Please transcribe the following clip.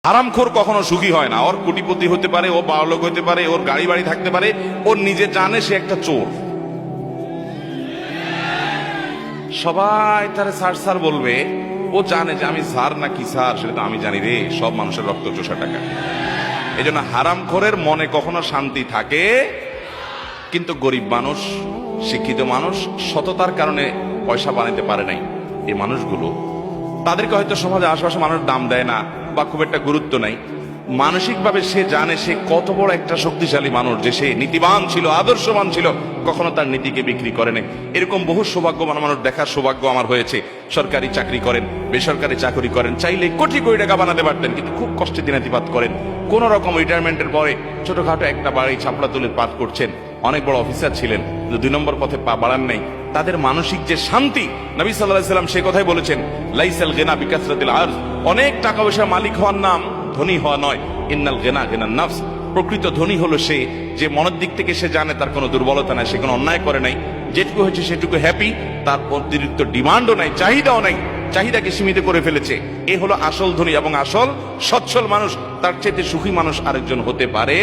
হারামখোর কখনো সুখী হয় না। ওর কোটিপতি হতে পারে, ও বড়লোক হতে পারে, ওর গাড়ি বাড়ি থাকতে পারে, ওর নিজে জানে সে একটা চোর। সবাই তারে স্যার স্যার বলবে, ও জানে যে আমি স্যার না কি স্যার সেটা তো আমি জানি রে। সব মানুষের রক্ত চোষা টাকা। এই জন্য হারামখোরের মনে কখনো শান্তি থাকে। কিন্তু গরিব মানুষ, শিক্ষিত মানুষ সততার কারণে পয়সা বানাতে পারে নাই, এই মানুষগুলো তাদেরকে হয়তো সমাজে আশেপাশে মানুষ দাম দেয় না বা খুব একটা গুরুত্ব নাই। মানসিকভাবে সে জানে সে কত বড় একটা শক্তিশালী মানুষ, যে সে নীতিবান ছিল, আদর্শবান ছিল, কখনো তার নীতিকে বিক্রি করে নাই। এরকম বহু সৌভাগ্যবান মানুষ দেখার সৌভাগ্য আমার হয়েছে। সরকারি চাকরি করেন, বেসরকারি চাকরি করেন, চাইলে কোটি কোটি টাকা বানাতে পারতেন, কিন্তু খুব কষ্টে দিনাতিপাত করেন। কোন রকম রিটায়ারমেন্টের পরে ছোটখাটো একটা বাড়ি ছাপড়া তুলে পাঠ করছেন। অনেক বড় অফিসার ছিলেন, কিন্তু 2 নম্বর পথে পা বাড়ান নাই। তাদের মানসিক যে শান্তি, নবী সাল্লাল্লাহু আলাইহি ওয়াসাল্লাম সে কথাই বলেছেন, লাইসাল গিনা বিকাসরাতিল আরজ, অনেক টাকা পয়সা মালিক হওয়ার নাম ধনী হওয়া নয়। ইন্নাল গিনা গিনান নফস, প্রকৃত ধনী হলো সে যে মনের দিক থেকে সে জানে তার কোনো দুর্বলতা নাই, সে কোনো অন্যায় করে নাই, যেটুকু হয়েছে সেটুকু হ্যাপি, তার অতিরিক্ত ডিমান্ডও নাই, চাহিদাও নাই, চাহিদাকে সীমিত করে ফেলেছে। এ হলো আসল ধনী এবং আসল সচ্ছল মানুষ। তার চাইতে সুখী মানুষ আরেকজন হতে পারে